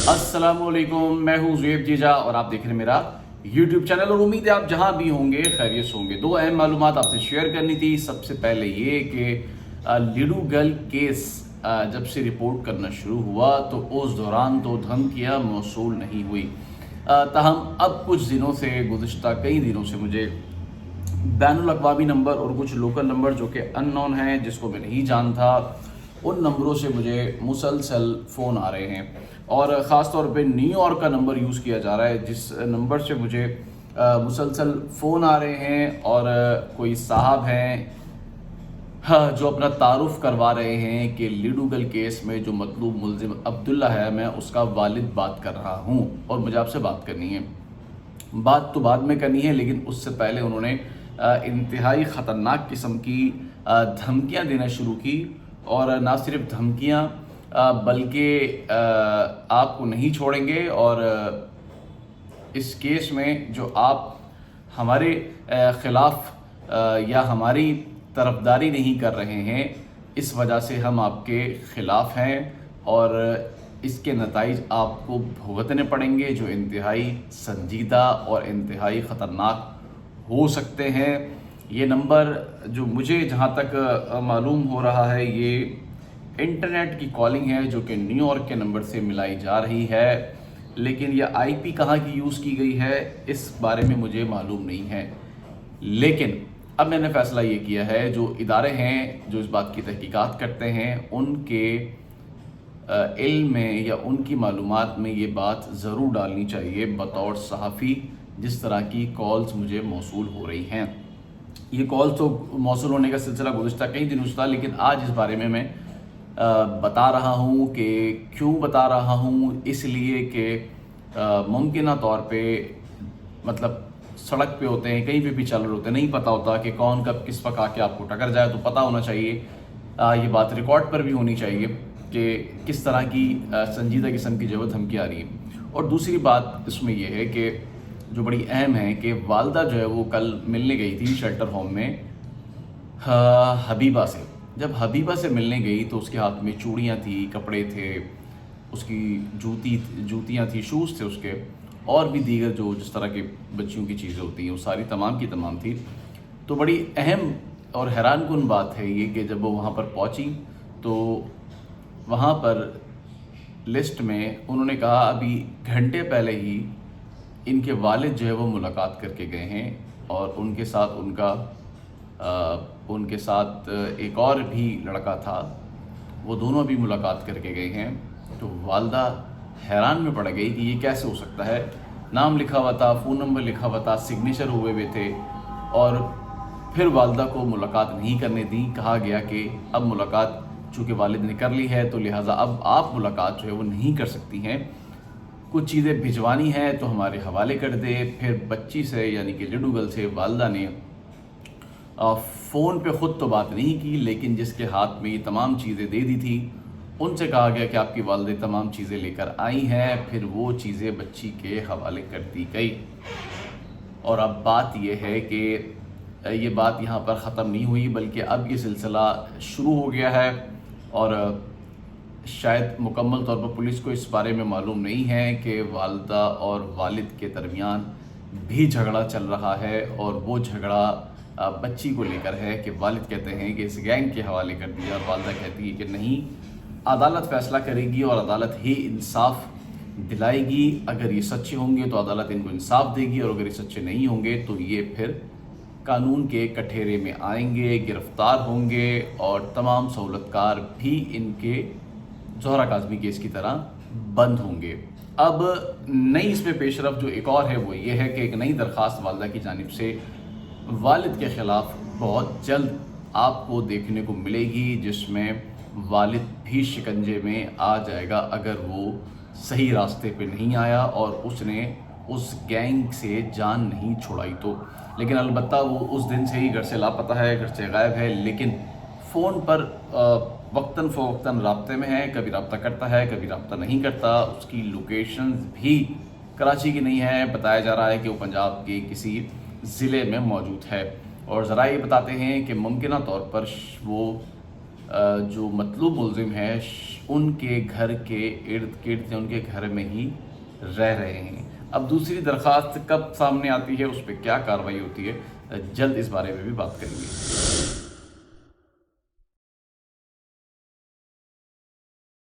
अस्सलामुअलैकुम, मैं हूँ ज़ुएब जीजा और आप देख रहे हैं मेरा YouTube चैनल। और उम्मीद है आप जहाँ भी होंगे खैरियत से होंगे। दो अहम मालूमात आपसे शेयर करनी थी। सबसे पहले ये कि लिडू गर्ल केस जब से रिपोर्ट करना शुरू हुआ तो उस दौरान तो धमकियाँ मौसूल नहीं हुई। ताहम अब कुछ दिनों से, गुज़िश्ता कई दिनों से मुझे बैनुल अक़वामी नंबर और कुछ लोकल नंबर जो कि अननोन हैं, जिसको मैं नहीं जानता, उन नंबरों से मुझे मुसलसल फ़ोन आ रहे हैं। और ख़ास तौर पे न्यूयॉर्क का नंबर यूज़ किया जा रहा है, जिस नंबर से मुझे मुसलसल फ़ोन आ रहे हैं। और कोई साहब हैं, हाँ, जो अपना तारुफ करवा रहे हैं कि लिडू गर्ल केस में जो मतलूब मुल्ज़िम अब्दुल्ला है, मैं उसका वालिद बात कर रहा हूँ और मुझे आपसे बात करनी है। बात तो बाद में करनी है, लेकिन उससे पहले उन्होंने इंतहाई ख़तरनाक किस्म की धमकियाँ देना शुरू की। और ना सिर्फ धमकियाँ, बल्कि आपको नहीं छोड़ेंगे और इस केस में जो आप हमारे ख़िलाफ़ या हमारी तरफदारी नहीं कर रहे हैं, इस वजह से हम आपके ख़िलाफ़ हैं और इसके नताइज आपको भुगतने पड़ेंगे, जो इंतहाई संजीदा और इंतहाई ख़तरनाक हो सकते हैं। ये नंबर जो मुझे जहाँ तक मालूम हो रहा है, ये इंटरनेट की कॉलिंग है जो कि न्यूयॉर्क के नंबर से मिलाई जा रही है, लेकिन यह आईपी कहाँ की यूज़ की गई है इस बारे में मुझे मालूम नहीं है। लेकिन अब मैंने फ़ैसला ये किया है, जो इदारे हैं जो इस बात की तहकीकात करते हैं, उनके इल्म में या उनकी मालूमात में ये बात ज़रूर डालनी चाहिए बतौर सहाफ़ी, जिस तरह की कॉल्स मुझे मौसूल हो रही हैं। ये कॉल्स तो मौसूल होने का सिलसिला गुज़िश्ता कई दिनों से था, लेकिन आज इस बारे में मैं बता रहा हूँ। कि क्यों बता रहा हूँ? इसलिए कि मुमकिन तौर पे, मतलब सड़क पे होते हैं, कहीं पे भी चल रहे होते हैं, नहीं पता होता कि कौन कब किस वक्त आके आपको टकर जाए, तो पता होना चाहिए। ये बात रिकॉर्ड पर भी होनी चाहिए कि किस तरह की संजीदा किस्म की जो धमकी आ रही है। और दूसरी बात इसमें यह है कि जो बड़ी अहम है कि वालदा जो है वो कल मिलने गई थी शेल्टर होम में हबीबा से। जब हबीबा से मिलने गई तो उसके हाथ में चूड़ियाँ थी, कपड़े थे, उसकी जूतियाँ थी, शूज़ थे उसके, और भी दीगर जो जिस तरह की बच्चियों की चीज़ें होती हैं, वो सारी तमाम की तमाम थी। तो बड़ी अहम और हैरानकुन बात है ये कि जब वो वहाँ पर पहुँची तो वहाँ पर लिस्ट में उन्होंने कहा अभी घंटे पहले ही इनके वालिद जो है वो मुलाकात करके गए हैं और उनके साथ एक और भी लड़का था, वो दोनों भी मुलाकात करके गए हैं। तो वालदा हैरान में पड़ गई कि ये कैसे हो सकता है। नाम लिखा हुआ था, फ़ोन नंबर लिखा हुआ था, सिग्नेचर हुए हुए थे, और फिर वालदा को मुलाकात नहीं करने दी। कहा गया कि अब मुलाकात चूँकि वालिद ने कर ली है तो लिहाजा अब आप मुलाकात जो है वो नहीं कर सकती हैं, कुछ चीज़ें भिजवानी हैं तो हमारे हवाले कर दे। फिर बच्ची से, यानी कि लिडू गर्ल से, वालदा ने फ़ोन पे ख़ुद तो बात नहीं की, लेकिन जिसके हाथ में ये तमाम चीज़ें दे दी थी, उनसे कहा गया कि आपकी वालदे तमाम चीज़ें लेकर आई हैं। फिर वो चीज़ें बच्ची के हवाले कर दी गई। और अब बात यह है कि ये बात यहाँ पर ख़त्म नहीं हुई, बल्कि अब ये सिलसिला शुरू हो गया है। और शायद मुकम्मल तौर पर पुलिस को इस बारे में मालूम नहीं है कि वालदा और वालिद के दरमियान भी झगड़ा चल रहा है, और वो झगड़ा बच्ची को लेकर है कि वालिद कहते हैं कि इस गैंग के हवाले कर दिया, और वालदा कहती है कि नहीं, अदालत फ़ैसला करेगी और अदालत ही इंसाफ दिलाएगी। अगर ये सच्चे होंगे तो अदालत इनको इंसाफ देगी, और अगर ये सच्चे नहीं होंगे तो ये फिर कानून के कठेरे में आएंगे, गिरफ़्तार होंगे, और तमाम सहूलतकार भी इनके ज़ोहरा काज़मी केस की तरह बंद होंगे। अब नई इसमें पेशरफ जो एक और है वो ये है कि एक नई दरख्वास्त वालदा की जानिब से वालिद के ख़िलाफ़ बहुत जल्द आपको देखने को मिलेगी, जिसमें वालिद भी शिकंजे में आ जाएगा अगर वो सही रास्ते पे नहीं आया और उसने उस गैंग से जान नहीं छुड़ाई तो। लेकिन अलबत्ता वो उस दिन से ही घर से लापता है, घर से गायब है, लेकिन फ़ोन पर वक्तन फ़वक्तन राब्ते में है। कभी रब्ता करता है, कभी रब्ता नहीं करता। उसकी लोकेशन भी कराची की नहीं है, बताया जा रहा है कि वो पंजाब के किसी ज़िले में मौजूद है। और ज़रा ये बताते हैं कि मुमकिन तौर पर वो جو مطلوب ملزم ہیں ان کے گھر کے ارد گرد ان کے گھر میں ہی رہ رہے ہیں۔ اب دوسری درخواست کب سامنے آتی ہے، اس پہ کیا کارروائی ہوتی ہے، جلد اس بارے میں بھی بات کریں گے۔